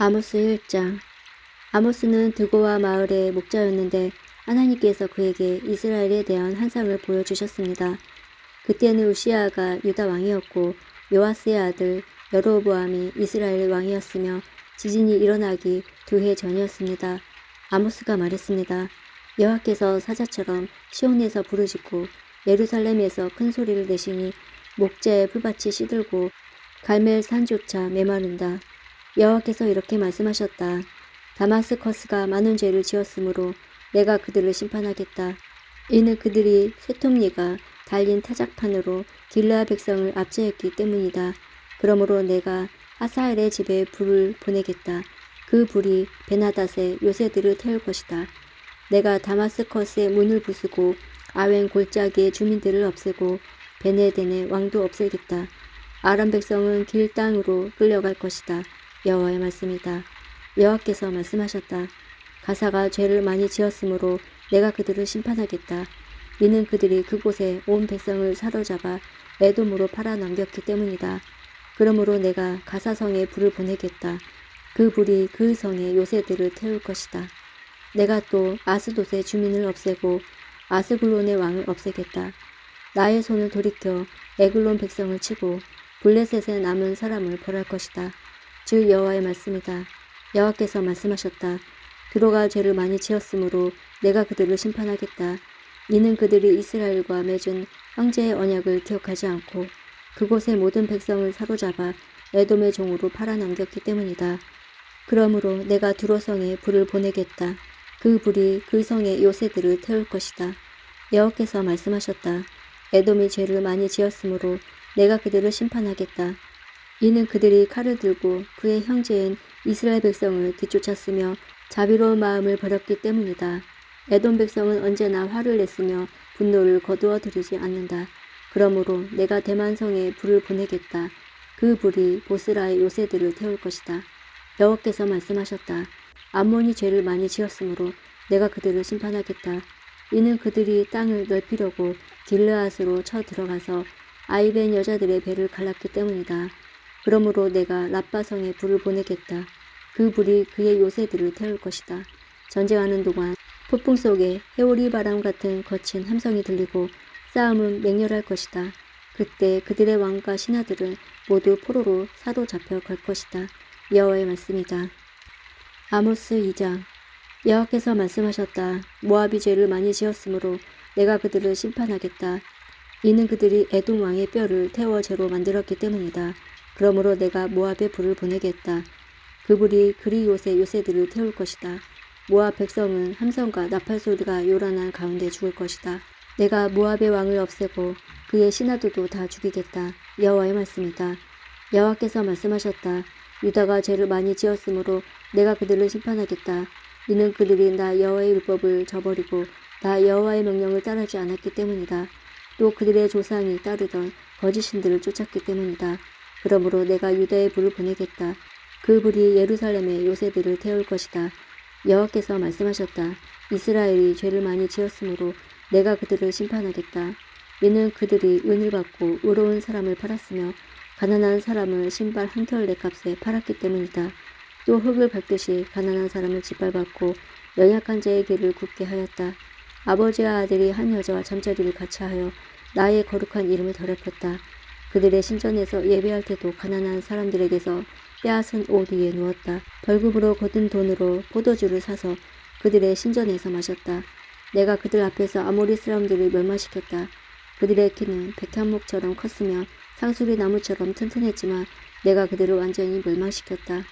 아모스 1장. 아모스는 드고와 마을의 목자였는데 하나님께서 그에게 이스라엘에 대한 환상을 보여주셨습니다. 그때는 우시아가 유다 왕이었고 요아스의 아들 여로보암이 이스라엘 왕이었으며 지진이 일어나기 2해 전이었습니다. 아모스가 말했습니다. 여호와께서 사자처럼 시온에서 부르짖고 예루살렘에서 큰 소리를 내시니 목자의 풀밭이 시들고 갈멜 산조차 메마른다. 여호와께서 이렇게 말씀하셨다. 다마스커스가 많은 죄를 지었으므로 내가 그들을 심판하겠다. 이는 그들이 새톱니가 달린 타작판으로 길르앗 백성을 압제했기 때문이다. 그러므로 내가 하사엘의 집에 불을 보내겠다. 그 불이 베나닷의 요새들을 태울 것이다. 내가 다마스커스의 문을 부수고 아웬 골짜기의 주민들을 없애고 베네덴의 왕도 없애겠다. 아람 백성은 길 땅으로 끌려갈 것이다. 여호와의 말씀이다. 여호와께서 말씀하셨다. 가사가 죄를 많이 지었으므로 내가 그들을 심판하겠다. 이는 그들이 그곳에 온 백성을 사로잡아 에돔으로 팔아 넘겼기 때문이다. 그러므로 내가 가사성에 불을 보내겠다. 그 불이 그 성의 요새들을 태울 것이다. 내가 또 아스돗의 주민을 없애고 아스글론의 왕을 없애겠다. 나의 손을 돌이켜 에글론 백성을 치고 블레셋에 남은 사람을 벌할 것이다. 주 여호와의 말씀이다. 여호와께서 말씀하셨다. 드로가 죄를 많이 지었으므로 내가 그들을 심판하겠다. 이는 그들이 이스라엘과 맺은 형제의 언약을 기억하지 않고 그곳의 모든 백성을 사로잡아 에돔의 종으로 팔아넘겼기 때문이다. 그러므로 내가 두로성에 불을 보내겠다. 그 불이 그 성의 요새들을 태울 것이다. 여호와께서 말씀하셨다. 에돔이 죄를 많이 지었으므로 내가 그들을 심판하겠다. 이는 그들이 칼을 들고 그의 형제인 이스라엘 백성을 뒤쫓았으며 자비로운 마음을 버렸기 때문이다. 에돔 백성은 언제나 화를 냈으며 분노를 거두어 들이지 않는다. 그러므로 내가 대만성에 불을 보내겠다. 그 불이 보스라의 요새들을 태울 것이다. 여호와께서 말씀하셨다. 암몬이 죄를 많이 지었으므로 내가 그들을 심판하겠다. 이는 그들이 땅을 넓히려고 길르앗으로 쳐 들어가서 아이벤 여자들의 배를 갈랐기 때문이다. 그러므로 내가 라빠성에 불을 보내겠다. 그 불이 그의 요새들을 태울 것이다. 전쟁하는 동안 폭풍 속에 해오리 바람 같은 거친 함성이 들리고 싸움은 맹렬할 것이다. 그때 그들의 왕과 신하들은 모두 포로로 사로잡혀 갈 것이다. 여호와의 말씀이다. 아모스 2장. 여호와께서 말씀하셨다. 모압이 죄를 많이 지었으므로 내가 그들을 심판하겠다. 이는 그들이 에돔 왕의 뼈를 태워 죄로 만들었기 때문이다. 그러므로 내가 모압에 불을 보내겠다. 그 불이 그리옷의 요새들을 태울 것이다. 모압 백성은 함성과 나팔 소리가 요란한 가운데 죽을 것이다. 내가 모압의 왕을 없애고 그의 신하들도 다 죽이겠다. 여호와의 말씀이다. 여호와께서 말씀하셨다. 유다가 죄를 많이 지었으므로 내가 그들을 심판하겠다. 이는 그들이 나 여호와의 율법을 저버리고 나 여호와의 명령을 따르지 않았기 때문이다. 또 그들의 조상이 따르던 거짓 신들을 쫓았기 때문이다. 그러므로 내가 유다에 불을 보내겠다. 그 불이 예루살렘의 요새들을 태울 것이다. 여호와께서 말씀하셨다. 이스라엘이 죄를 많이 지었으므로 내가 그들을 심판하겠다. 이는 그들이 은을 받고 의로운 사람을 팔았으며 가난한 사람을 신발 한 켤레 값에 팔았기 때문이다. 또 흙을 밟듯이 가난한 사람을 짓밟았고 연약한 자의 길을 굽게 하였다. 아버지와 아들이 한 여자와 잠자리를 같이 하여 나의 거룩한 이름을 더럽혔다. 그들의 신전에서 예배할 때도 가난한 사람들에게서 빼앗은 옷 위에 누웠다. 벌금으로 거둔 돈으로 포도주를 사서 그들의 신전에서 마셨다. 내가 그들 앞에서 아모리 사람들을 멸망시켰다. 그들의 키는 백향목처럼 컸으며 상수리 나무처럼 튼튼했지만 내가 그들을 완전히 멸망시켰다.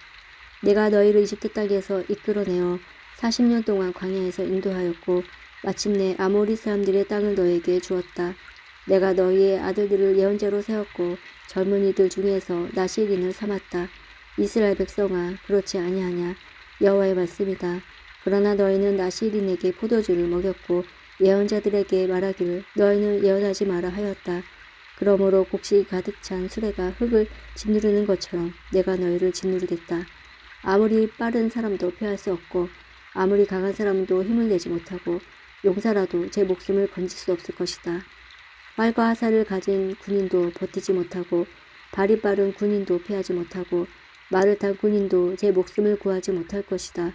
내가 너희를 이집트 땅에서 이끌어내어 40년 동안 광야에서 인도하였고 마침내 아모리 사람들의 땅을 너에게 주었다. 내가 너희의 아들들을 예언자로 세웠고 젊은이들 중에서 나실인을 삼았다. 이스라엘 백성아, 그렇지 아니하냐? 여호와의 말씀이다. 그러나 너희는 나실인에게 포도주를 먹였고 예언자들에게 말하기를 너희는 예언하지 마라 하였다. 그러므로 곡식이 가득 찬 수레가 흙을 짓누르는 것처럼 내가 너희를 짓누르겠다. 아무리 빠른 사람도 피할 수 없고 아무리 강한 사람도 힘을 내지 못하고 용사라도 제 목숨을 건질 수 없을 것이다. 활과 화살을 가진 군인도 버티지 못하고 발이 빠른 군인도 피하지 못하고 말을 탄 군인도 제 목숨을 구하지 못할 것이다.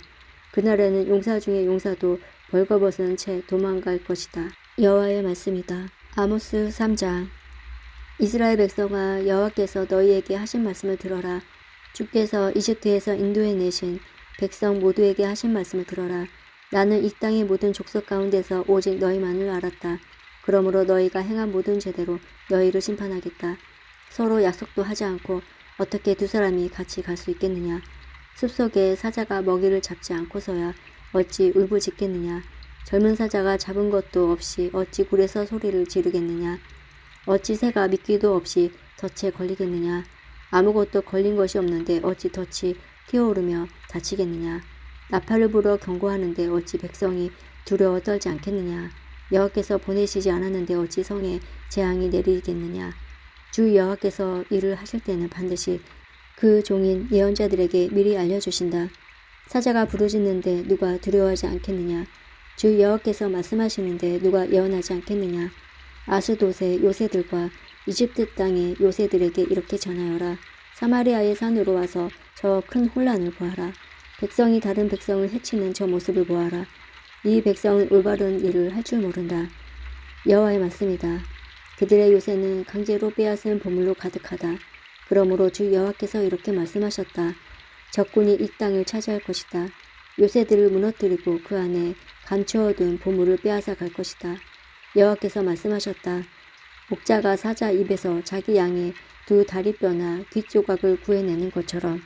그날에는 용사 중에 용사도 벌거벗은 채 도망갈 것이다. 여호와의 말씀이다. 아모스 3장. 이스라엘 백성아, 여호와께서 너희에게 하신 말씀을 들어라. 주께서 이집트에서 인도해 내신 백성 모두에게 하신 말씀을 들어라. 나는 이 땅의 모든 족속 가운데서 오직 너희만을 알았다. 그러므로 너희가 행한 모든 죄대로 너희를 심판하겠다. 서로 약속도 하지 않고 어떻게 두 사람이 같이 갈 수 있겠느냐. 숲속에 사자가 먹이를 잡지 않고서야 어찌 울부짖겠느냐. 젊은 사자가 잡은 것도 없이 어찌 굴에서 소리를 지르겠느냐. 어찌 새가 미끼도 없이 덫에 걸리겠느냐. 아무것도 걸린 것이 없는데 어찌 덫이 튀어오르며 다치겠느냐. 나팔을 불어 경고하는데 어찌 백성이 두려워 떨지 않겠느냐. 여호와께서 보내시지 않았는데 어찌 성에 재앙이 내리겠느냐. 주 여호와께서 일을 하실 때는 반드시 그 종인 예언자들에게 미리 알려주신다. 사자가 부르짖는데 누가 두려워하지 않겠느냐. 주 여호와께서 말씀하시는데 누가 예언하지 않겠느냐. 아스돗의 요새들과 이집트 땅의 요새들에게 이렇게 전하여라. 사마리아의 산으로 와서 저 큰 혼란을 보아라. 백성이 다른 백성을 해치는 저 모습을 보아라. 이 백성은 올바른 일을 할 줄 모른다. 여호와의 말씀이다. 그들의 요새는 강제로 빼앗은 보물로 가득하다. 그러므로 주 여호와께서 이렇게 말씀하셨다. 적군이 이 땅을 차지할 것이다. 요새들을 무너뜨리고 그 안에 감추어둔 보물을 빼앗아 갈 것이다. 여호와께서 말씀하셨다. 목자가 사자 입에서 자기 양의 두 다리뼈나 뒷조각을 구해내는 것처럼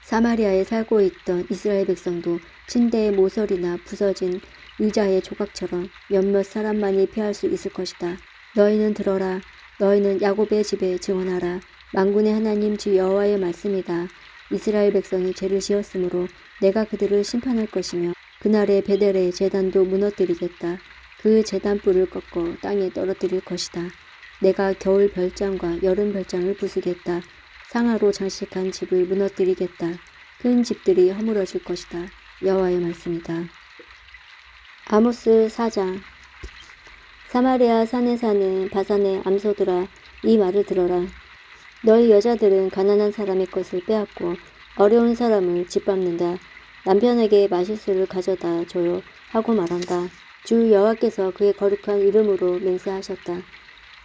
사마리아에 살고 있던 이스라엘 백성도 침대의 모서리나 부서진 의자의 조각처럼 몇몇 사람만이 피할 수 있을 것이다. 너희는 들어라. 너희는 야곱의 집에 증언하라. 만군의 하나님 주 여호와의 말씀이다. 이스라엘 백성이 죄를 지었으므로 내가 그들을 심판할 것이며 그날에 베델의 제단도 무너뜨리겠다. 그 제단 뿔을 꺾어 땅에 떨어뜨릴 것이다. 내가 겨울 별장과 여름 별장을 부수겠다. 상아로 장식한 집을 무너뜨리겠다. 큰 집들이 허물어질 것이다. 여호와의 말씀이다. 아모스 4장. 사마리아 산에 사는 바산의 암소들아, 이 말을 들어라. 너희 여자들은 가난한 사람의 것을 빼앗고 어려운 사람을 짓밟는다. 남편에게 마실 수를 가져다 줘요 하고 말한다. 주 여호와께서 그의 거룩한 이름으로 맹세하셨다.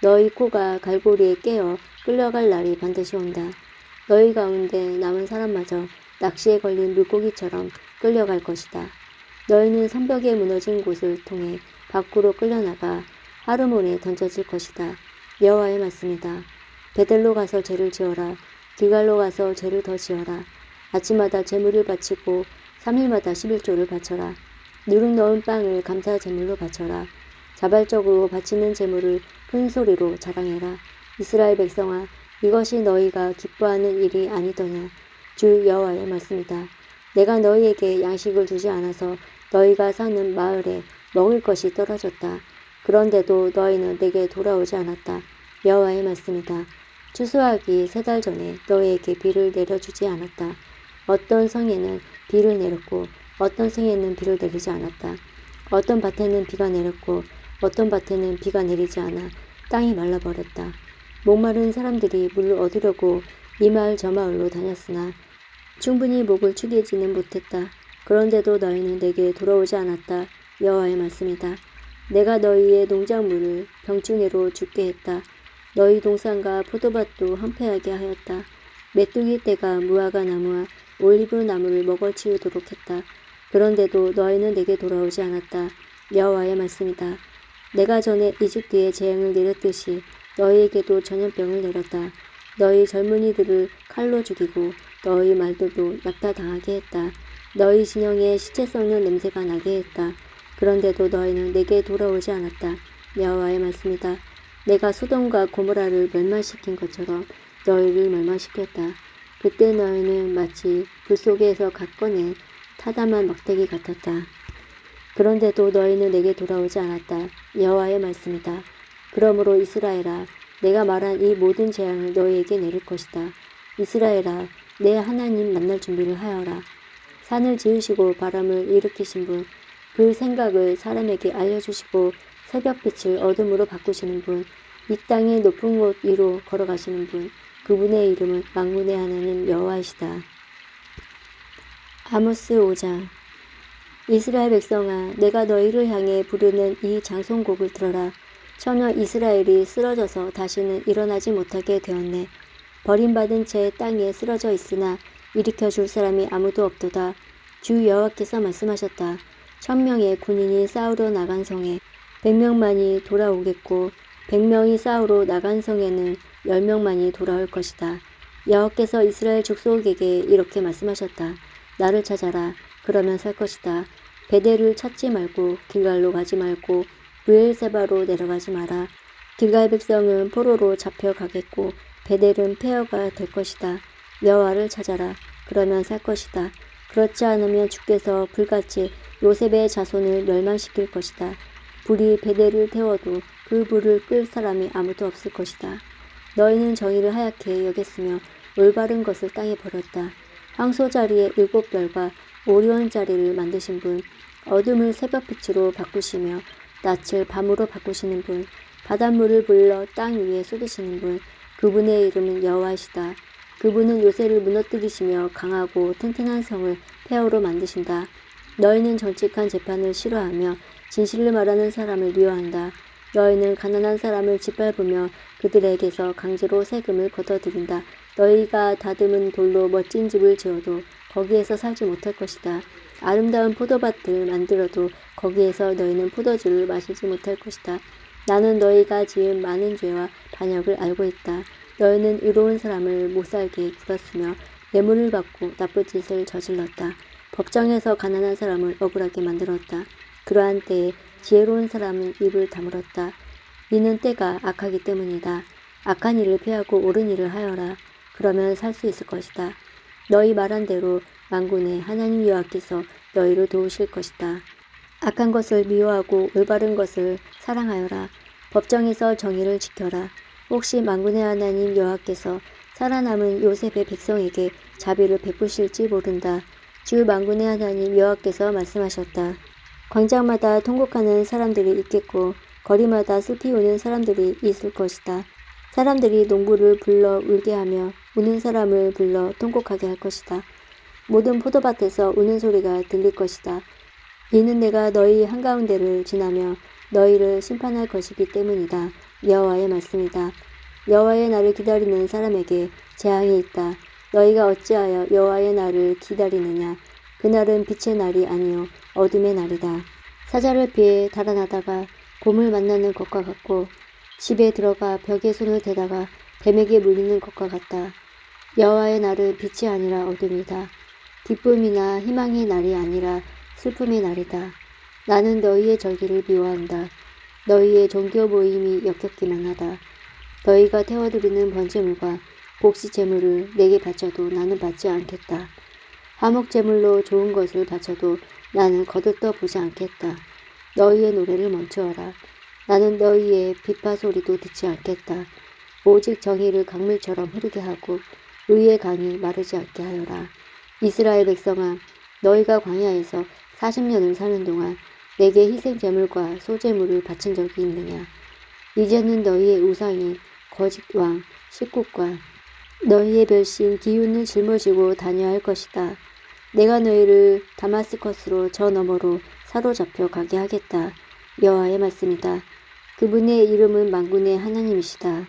너희 코가 갈고리에 깨어 끌려갈 날이 반드시 온다. 너희 가운데 남은 사람마저 낚시에 걸린 물고기처럼 끌려갈 것이다. 너희는 성벽에 무너진 곳을 통해 밖으로 끌려나가 하르몬에 던져질 것이다. 여호와의 말씀이다. 베델로 가서 죄를 지어라. 길갈로 가서 죄를 더 지어라. 아침마다 제물을 바치고 3일마다 11조를 바쳐라. 누룩 넣은 빵을 감사 제물로 바쳐라. 자발적으로 바치는 제물을 큰 소리로 자랑해라. 이스라엘 백성아, 이것이 너희가 기뻐하는 일이 아니더냐. 주 여호와의 말씀이다. 내가 너희에게 양식을 주지 않아서 너희가 사는 마을에 먹을 것이 떨어졌다. 그런데도 너희는 내게 돌아오지 않았다. 여호와의 말씀이다. 추수하기 3달 전에 너희에게 비를 내려주지 않았다. 어떤 성에는 비를 내렸고 어떤 성에는 비를 내리지 않았다. 어떤 밭에는 비가 내렸고 어떤 밭에는 비가 내리지 않아 땅이 말라버렸다. 목마른 사람들이 물을 얻으려고 이 마을 저 마을로 다녔으나 충분히 목을 축이지는 못했다. 그런데도 너희는 내게 돌아오지 않았다. 여호와의 말씀이다. 내가 너희의 농작물을 병충해로 죽게 했다. 너희 동산과 포도밭도 황폐하게 하였다. 메뚜기 떼가 무화과 나무와 올리브 나무를 먹어치우도록 했다. 그런데도 너희는 내게 돌아오지 않았다. 여호와의 말씀이다. 내가 전에 이집트에 재앙을 내렸듯이 너희에게도 전염병을 내렸다. 너희 젊은이들을 칼로 죽이고 너희 말들도 약탈당하게 했다. 너희 진영에 시체 썩는 냄새가 나게 했다. 그런데도 너희는 내게 돌아오지 않았다. 여호와의 말씀이다. 내가 소돔과 고모라를 멸망시킨 것처럼 너희를 멸망시켰다. 그때 너희는 마치 불 속에서 갓 꺼낸 타담한 막대기 같았다. 그런데도 너희는 내게 돌아오지 않았다. 여호와의 말씀이다. 그러므로 이스라엘아, 내가 말한 이 모든 재앙을 너희에게 내릴 것이다. 이스라엘아, 내 하나님 만날 준비를 하여라. 산을 지으시고 바람을 일으키신 분, 그 생각을 사람에게 알려주시고 새벽빛을 어둠으로 바꾸시는 분, 이 땅의 높은 곳 위로 걸어가시는 분, 그분의 이름은 만군의 하나님 여호와이시다. 아모스 5장. 이스라엘 백성아, 내가 너희를 향해 부르는 이 장송곡을 들어라. 처녀 이스라엘이 쓰러져서 다시는 일어나지 못하게 되었네. 버림받은 채 땅에 쓰러져 있으나 일으켜 줄 사람이 아무도 없도다. 주 여호와께서 말씀하셨다. 1000명의 군인이 싸우러 나간 성에 100명만이 돌아오겠고 100명이 싸우러 나간 성에는 10명만이 돌아올 것이다. 여호와께서 이스라엘 족속에게 이렇게 말씀하셨다. 나를 찾아라. 그러면 살 것이다. 베델을 찾지 말고 길갈로 가지 말고 브엘세바로 내려가지 마라. 길갈 백성은 포로로 잡혀가겠고 베델은 폐허가 될 것이다. 여호와를 찾아라. 그러면 살 것이다. 그렇지 않으면 주께서 불같이 요셉의 자손을 멸망시킬 것이다. 불이 베델을 태워도 그 불을 끌 사람이 아무도 없을 것이다. 너희는 정의를 하얗게 여겼으며 올바른 것을 땅에 버렸다. 황소 자리에 7별과 오리온 자리를 만드신 분, 어둠을 새벽빛으로 바꾸시며 낯을 밤으로 바꾸시는 분, 바닷물을 불러 땅 위에 쏟으시는 분, 그분의 이름은 여호와이시다. 그분은 요새를 무너뜨리시며 강하고 튼튼한 성을 폐허로 만드신다. 너희는 정직한 재판을 싫어하며 진실을 말하는 사람을 미워한다. 너희는 가난한 사람을 짓밟으며 그들에게서 강제로 세금을 걷어들인다. 너희가 다듬은 돌로 멋진 집을 지어도 거기에서 살지 못할 것이다. 아름다운 포도밭을 만들어도 거기에서 너희는 포도주를 마시지 못할 것이다. 나는 너희가 지은 많은 죄와 반역을 알고 있다. 너희는 의로운 사람을 못살게 굴었으며 뇌물을 받고 나쁜 짓을 저질렀다. 법정에서 가난한 사람을 억울하게 만들었다. 그러한 때에 지혜로운 사람은 입을 다물었다. 이는 때가 악하기 때문이다. 악한 일을 피하고 옳은 일을 하여라. 그러면 살 수 있을 것이다. 너희 말한 대로 만군의 하나님 여호와께서 너희를 도우실 것이다. 악한 것을 미워하고 올바른 것을 사랑하여라. 법정에서 정의를 지켜라. 혹시 만군의 하나님 여호와께서 살아남은 요셉의 백성에게 자비를 베푸실지 모른다. 주 만군의 하나님 여호와께서 말씀하셨다. 광장마다 통곡하는 사람들이 있겠고 거리마다 슬피 우는 사람들이 있을 것이다. 사람들이 농부를 불러 울게 하며 우는 사람을 불러 통곡하게 할 것이다. 모든 포도밭에서 우는 소리가 들릴 것이다. 이는 내가 너희 한가운데를 지나며 너희를 심판할 것이기 때문이다. 여호와의 말씀이다. 여호와의 날을 기다리는 사람에게 재앙이 있다. 너희가 어찌하여 여호와의 날을 기다리느냐. 그날은 빛의 날이 아니요 어둠의 날이다. 사자를 피해 달아나다가 곰을 만나는 것과 같고 집에 들어가 벽에 손을 대다가 뱀에게 물리는 것과 같다. 여호와의 날은 빛이 아니라 어둠이다. 기쁨이나 희망의 날이 아니라 슬픔의 날이다. 나는 너희의 절기를 미워한다. 너희의 종교 모임이 역겹기만 하다. 너희가 태워드리는 번제물과 곡식 제물을 내게 바쳐도 나는 받지 않겠다. 화목 제물로 좋은 것을 바쳐도 나는 거들떠 보지 않겠다. 너희의 노래를 멈추어라. 나는 너희의 비파 소리도 듣지 않겠다. 오직 정의를 강물처럼 흐르게 하고 의의 강이 마르지 않게 하여라. 이스라엘 백성아, 너희가 광야에서 40년을 사는 동안 내게 희생 제물과 소제물을 바친 적이 있느냐? 이제는 너희의 우상이 거짓 왕 식국과 너희의 별신 기운을 짊어지고 다녀야 할 것이다. 내가 너희를 다마스커스로 저 너머로 사로잡혀 가게 하겠다. 여호와의 말씀이다. 그분의 이름은 만군의 하나님이시다.